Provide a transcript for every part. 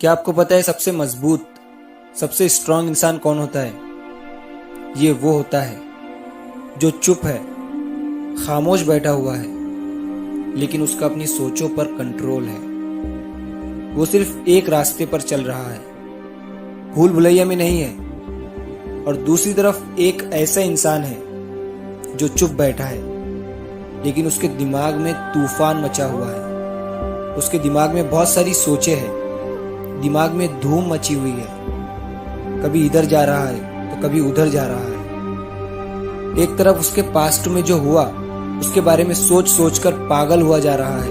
क्या आपको पता है सबसे मजबूत, सबसे स्ट्रांग इंसान कौन होता है? ये वो होता है जो चुप है, खामोश बैठा हुआ है, लेकिन उसका अपनी सोचों पर कंट्रोल है। वो सिर्फ एक रास्ते पर चल रहा है, भूल भुलैया में नहीं है। और दूसरी तरफ एक ऐसा इंसान है जो चुप बैठा है, लेकिन उसके दिमाग में तूफान मचा हुआ है। उसके दिमाग में बहुत सारी सोचें हैं, दिमाग में धूम मची हुई है। कभी इधर जा रहा है तो कभी उधर जा रहा है। एक तरफ उसके पास्ट में जो हुआ उसके बारे में सोच सोच कर पागल हुआ जा रहा है,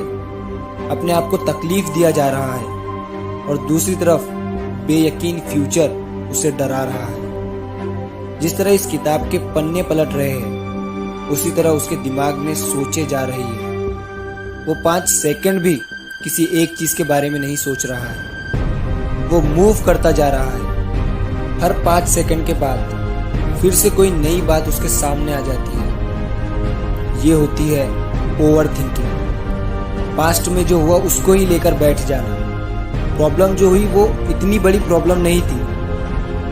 अपने आप को तकलीफ दिया जा रहा है। और दूसरी तरफ बेयकीन फ्यूचर उसे डरा रहा है। जिस तरह इस किताब के पन्ने पलट रहे हैं, उसी तरह उसके दिमाग में सोचे जा रही है। वो 5 सेकंड भी किसी एक चीज के बारे में नहीं सोच रहा है, वो मूव करता जा रहा है। हर 5 सेकंड के बाद फिर से कोई नई बात उसके सामने आ जाती है। ये होती है ओवर थिंकिंग। पास्ट में जो हुआ उसको ही लेकर बैठ जाना। प्रॉब्लम जो हुई वो इतनी बड़ी प्रॉब्लम नहीं थी,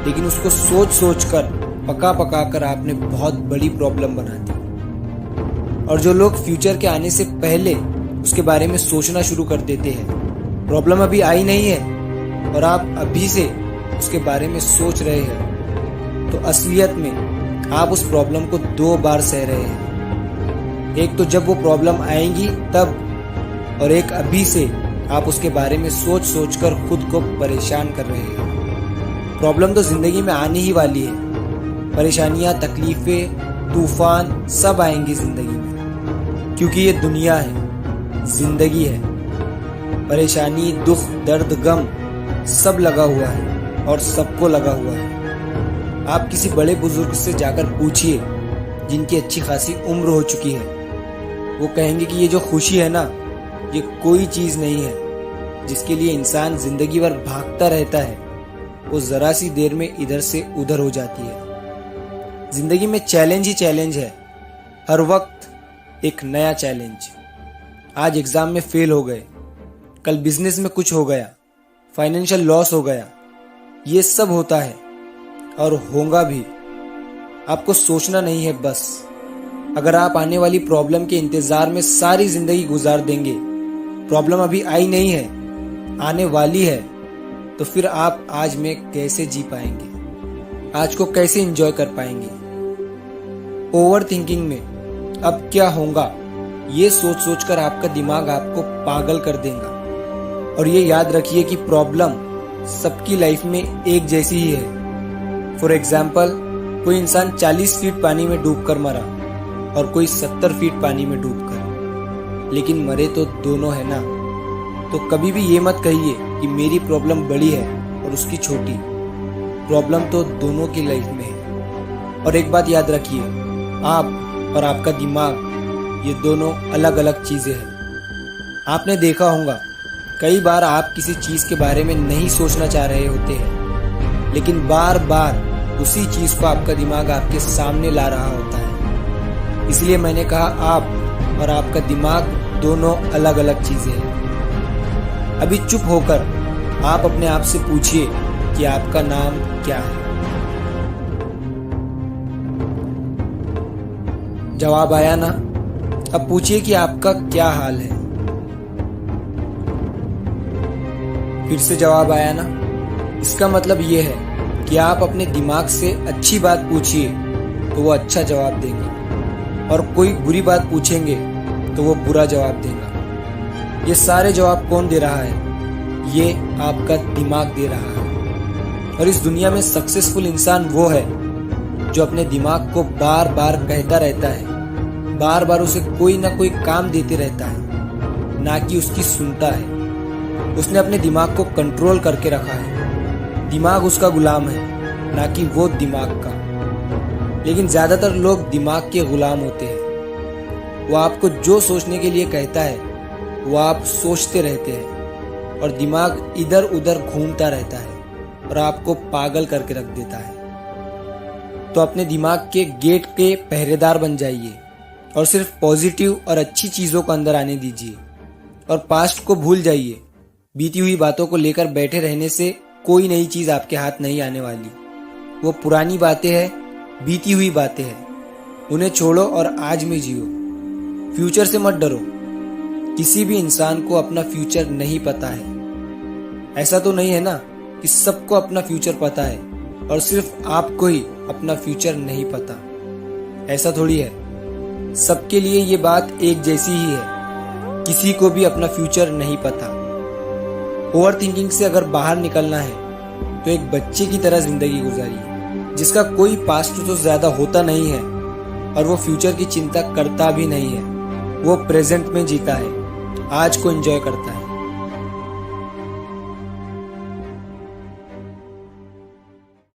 लेकिन उसको सोच सोच कर पका पका कर आपने बहुत बड़ी प्रॉब्लम बना दी। और जो लोग फ्यूचर के आने से पहले उसके बारे में सोचना शुरू कर देते हैं, प्रॉब्लम अभी आई नहीं है और आप अभी से उसके बारे में सोच रहे हैं, तो असलियत में आप उस प्रॉब्लम को 2 बार सह रहे हैं। एक तो जब वो प्रॉब्लम आएंगी तब, और एक अभी से आप उसके बारे में सोच सोच कर खुद को परेशान कर रहे हैं। प्रॉब्लम तो जिंदगी में आनी ही वाली है। परेशानियां, तकलीफें, तूफान सब आएंगी जिंदगी में, क्योंकि ये दुनिया है, जिंदगी है। परेशानी, दुख, दर्द, गम सब लगा हुआ है और सबको लगा हुआ है। आप किसी बड़े बुजुर्ग से जाकर पूछिए जिनकी अच्छी खासी उम्र हो चुकी है, वो कहेंगे कि ये जो खुशी है ना, ये कोई चीज नहीं है जिसके लिए इंसान जिंदगी भर भागता रहता है। वो जरा सी देर में इधर से उधर हो जाती है। जिंदगी में चैलेंज ही चैलेंज है, हर वक्त एक नया चैलेंज। आज एग्जाम में फेल हो गए, कल बिजनेस में कुछ हो गया, फाइनेंशियल लॉस हो गया। ये सब होता है और होगा भी। आपको सोचना नहीं है बस। अगर आप आने वाली प्रॉब्लम के इंतजार में सारी जिंदगी गुजार देंगे, प्रॉब्लम अभी आई नहीं है, आने वाली है, तो फिर आप आज में कैसे जी पाएंगे, आज को कैसे एंजॉय कर पाएंगे? ओवर थिंकिंग में अब क्या होगा, ये सोच सोच कर आपका दिमाग आपको पागल कर देगा। और ये याद रखिए कि प्रॉब्लम सबकी लाइफ में एक जैसी ही है। फॉर एग्जाम्पल, कोई इंसान 40 फीट पानी में डूबकर मरा और कोई 70 फीट पानी में डूबकर, लेकिन मरे तो दोनों है ना। तो कभी भी ये मत कहिए कि मेरी प्रॉब्लम बड़ी है और उसकी छोटी। प्रॉब्लम तो दोनों की लाइफ में है। और एक बात याद रखिए, आप और आपका दिमाग, ये दोनों अलग अलग चीजें हैं। आपने देखा होगा, कई बार आप किसी चीज के बारे में नहीं सोचना चाह रहे होते हैं, लेकिन बार बार उसी चीज को आपका दिमाग आपके सामने ला रहा होता है। इसलिए मैंने कहा, आप और आपका दिमाग दोनों अलग अलग चीजें हैं। अभी चुप होकर आप अपने आप से पूछिए कि आपका नाम क्या है। जवाब आया ना? अब पूछिए कि आपका क्या हाल है। फिर से जवाब आया ना? इसका मतलब ये है कि आप अपने दिमाग से अच्छी बात पूछिए तो वो अच्छा जवाब देगा, और कोई बुरी बात पूछेंगे तो वो बुरा जवाब देगा। ये सारे जवाब कौन दे रहा है? ये आपका दिमाग दे रहा है। और इस दुनिया में सक्सेसफुल इंसान वो है जो अपने दिमाग को बार बार कहता रहता है, बार बार उसे कोई ना कोई काम देते रहता है, ना कि उसकी सुनता है। उसने अपने दिमाग को कंट्रोल करके रखा है। दिमाग उसका गुलाम है, ना कि वो दिमाग का। लेकिन ज्यादातर लोग दिमाग के गुलाम होते हैं। वो आपको जो सोचने के लिए कहता है वो आप सोचते रहते हैं, और दिमाग इधर उधर घूमता रहता है और आपको पागल करके रख देता है। तो अपने दिमाग के गेट के पहरेदार बन जाइए और सिर्फ पॉजिटिव और अच्छी चीजों को अंदर आने दीजिए, और पास्ट को भूल जाइए। बीती हुई बातों को लेकर बैठे रहने से कोई नई चीज आपके हाथ नहीं आने वाली। वो पुरानी बातें हैं, बीती हुई बातें हैं, उन्हें छोड़ो और आज में जियो। फ्यूचर से मत डरो। किसी भी इंसान को अपना फ्यूचर नहीं पता है। ऐसा तो नहीं है ना कि सबको अपना फ्यूचर पता है और सिर्फ आपको ही अपना फ्यूचर नहीं पता। ऐसा थोड़ी है। सबके लिए ये बात एक जैसी ही है। किसी को भी अपना फ्यूचर नहीं पता। ओवर थिंकिंग से अगर बाहर निकलना है तो एक बच्चे की तरह जिंदगी गुजारिए, जिसका कोई पास्ट तो ज्यादा होता नहीं है और वो फ्यूचर की चिंता करता भी नहीं है। वो प्रेजेंट में जीता है, आज को एंजॉय करता है।